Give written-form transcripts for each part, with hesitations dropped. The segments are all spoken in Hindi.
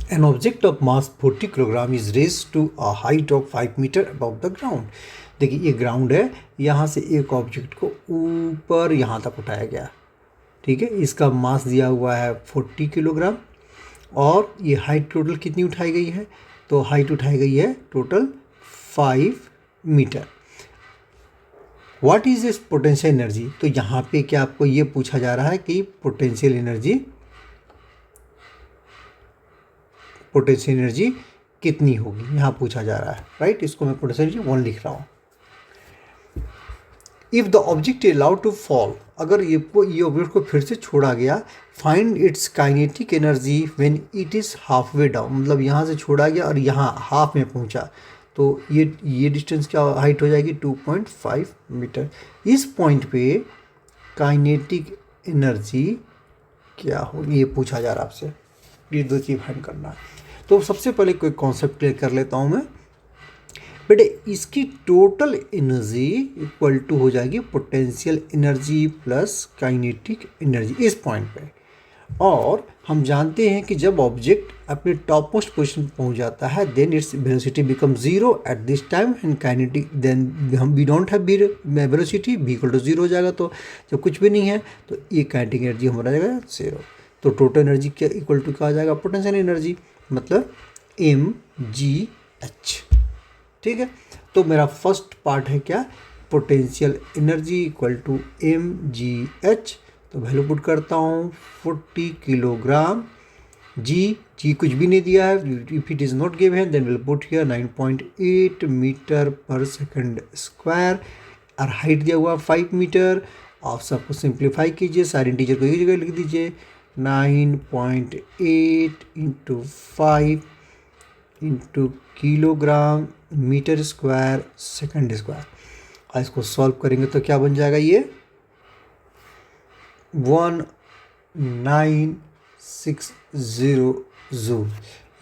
An object of mass 40 kilogram is raised to a height of 5 metre above the ground. देखिए ये ग्राउंड है, यहाँ से एक ऑब्जेक्ट को ऊपर यहाँ तक उठाया गया, ठीक है। इसका मास दिया हुआ है 40 किलोग्राम और ये हाइट टोटल कितनी उठाई गई है, तो हाइट उठाई गई है total 5 metre. What is this potential energy, तो यहाँ पे क्या आपको ये पूछा जा रहा है कि पोटेंशियल एनर्जी कितनी होगी, यहाँ पूछा जा रहा है, राइट। इसको मैं पोटेंशियल एनर्जी 1 लिख रहा हूँ। If the object is allowed to fall, अगर ये ऑब्जेक्ट को फिर से छोड़ा गया, find its kinetic energy when it is half way down, मतलब यहाँ से छोड़ा गया और यहाँ हाफ में पहुँचा, तो ये डिस्टेंस क्या हाइट हो जाएगी 2.5 मीटर। इस पॉइंट पे काइनेटिक एनर्जी क्या होगी ये पूछा जा रहा है आपसे, ये दो चीज़ फाइंड करना है। तो सबसे पहले कोई कॉन्सेप्ट क्लियर कर लेता हूँ मैं बेटे। इसकी टोटल एनर्जी इक्वल टू हो जाएगी potential energy plus kinetic energy इस पॉइंट पे। और हम जानते हैं कि जब ऑब्जेक्ट अपने टॉप मोस्ट पोजिशन पहुंच जाता है then its velocity become zero at this time and kinetic then हम वी डोंट हैव वेलोसिटी भी इक्वल टू जीरो हो जाएगा। तो जब कुछ भी नहीं है तो ये काइनेटिक एनर्जी हमारा जाएगा जीरो। तो टोटल एनर्जी क्या इक्वल टू क्या आ जाएगा, पोटेंशियल एनर्जी, मतलब mgh, ठीक है। तो मेरा फर्स्ट पार्ट है क्या, potential energy equal to mgh। तो वैल्यू पुट करता हूँ 40 किलोग्राम, जी कुछ भी नहीं दिया है, if it is not given then will put here 9.8 metre per second square और हाइट दिया हुआ 5 मीटर। आप सबको सिंप्लीफाई कीजिए, सारे इंटीजर को एक जगह लिख दीजिए, 9.8 into 5 into kilogram metre square second square. और इसको सॉल्व करेंगे तो क्या बन जाएगा, ये 1960 जूल,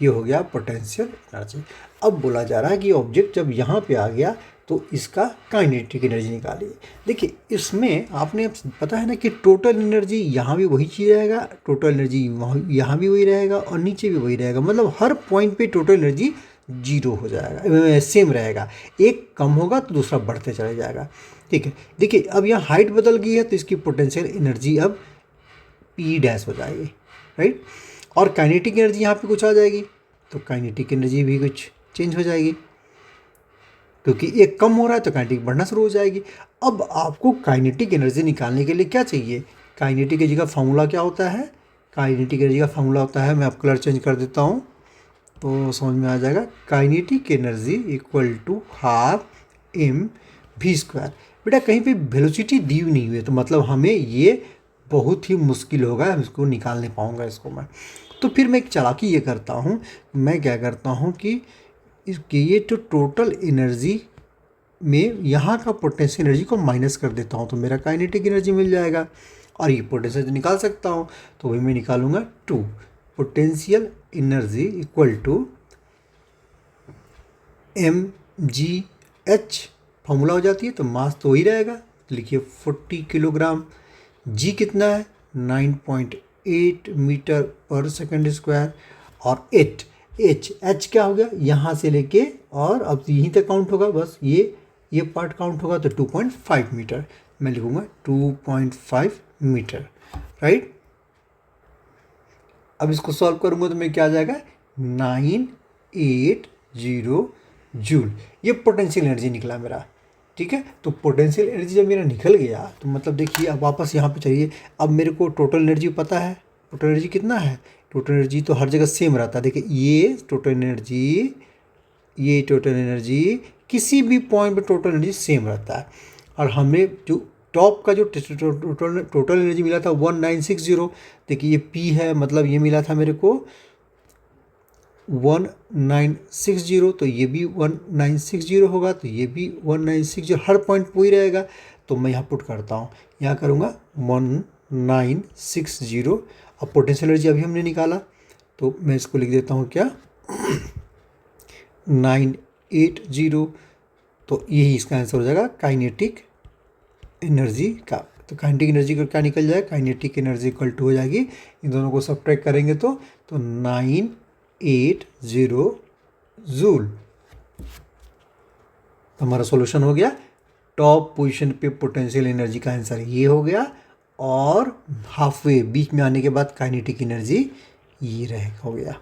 ये हो गया पोटेंशियल एनर्जी। अब बोला जा रहा है कि ऑब्जेक्ट जब यहाँ पे आ गया तो इसका काइनेटिक एनर्जी निकालिए। देखिए इसमें आपने पता है ना कि टोटल एनर्जी यहाँ भी वही चीज़ रहेगा, टोटल एनर्जी यहाँ भी वही रहेगा और नीचे भी वही रहेगा, मतलब हर पॉइंट पे टोटल एनर्जी जीरो हो जाएगा, सेम रहेगा। एक कम होगा तो दूसरा बढ़ते चला जाएगा, ठीक है। देखिए अब यहाँ हाइट बदल गई है तो इसकी पोटेंशियल एनर्जी अब पी डैश हो जाएगी, राइट। और काइनेटिक एनर्जी यहाँ पे कुछ आ जाएगी तो काइनेटिक एनर्जी भी कुछ चेंज हो जाएगी, क्योंकि एक कम हो रहा है तो काइनेटिक बढ़ना शुरू हो जाएगी। अब आपको काइनेटिक एनर्जी निकालने के लिए क्या चाहिए, काइनेटिक एनर्जी का फार्मूला क्या होता है, काइनेटिक एनर्जी का फार्मूला होता है, मैं आप कलर चेंज कर देता हूँ तो समझ में आ जाएगा। Kinetic energy equal to half mv²। बेटा कहीं पे वेलोसिटी दी नहीं हुई है तो मतलब हमें ये बहुत ही मुश्किल होगा, हम इसको निकाल नहीं पाऊँगा इसको मैं। तो फिर मैं एक चालाकी ये करता हूँ, मैं क्या करता हूँ कि इसके ये तो टोटल एनर्जी में यहाँ का पोटेंशियल एनर्जी को माइनस कर देता हूँ तो मेरा काइनेटिक एनर्जी मिल जाएगा। और ये पोटेंशियल निकाल सकता हूँ तो वही मैं निकालूंगा 2 potential energy equal to mgh, formula हो जाती है तो मास तो वही रहेगा, लिखिए 40 किलोग्राम, जी कितना है 9.8 मीटर पर सेकंड स्क्वायर और एच क्या हो गया यहाँ से लेके और अब यहीं तक काउंट होगा, बस ये पार्ट काउंट होगा तो 2.5 मीटर, मैं लिखूँगा 2.5 मीटर, राइट। अब इसको सॉल्व करूँगा तो मैं क्या आ जाएगा 980 जूल, ये पोटेंशियल एनर्जी निकला मेरा, ठीक है। तो पोटेंशियल एनर्जी जब मेरा निकल गया तो मतलब देखिए अब वापस यहाँ पे चलिए, अब मेरे को टोटल एनर्जी पता है, टोटल एनर्जी कितना है, टोटल एनर्जी तो हर जगह सेम रहता है। देखिए ये टोटल एनर्जी किसी भी पॉइंट पे टोटल एनर्जी सेम रहता है। और हमें जो टॉप का जो टोटल एनर्जी मिला था 1960, देखिए ये पी है मतलब ये मिला था मेरे को 1960, तो ये भी 1960 होगा, तो ये भी 1960, हर पॉइंट वही रहेगा। तो मैं यहाँ पुट करता हूँ, यहाँ करूँगा 1960। अब पोटेंशियल एनर्जी अभी हमने निकाला तो मैं इसको लिख देता हूँ क्या 980, तो यही इसका आंसर हो जाएगा काइनेटिक एनर्जी का। तो काइनेटिक एनर्जी का क्या निकल जाएगा, काइनेटिक एनर्जी इक्वल टू हो जाएगी, इन दोनों को सब्ट्रैक्ट करेंगे तो 980 80 जूल। हमारा सॉल्यूशन हो गया। टॉप पोजीशन पे पोटेंशियल एनर्जी का आंसर ये हो गया, और हाफ वे बीच में आने के बाद काइनेटिक एनर्जी ये हो गया।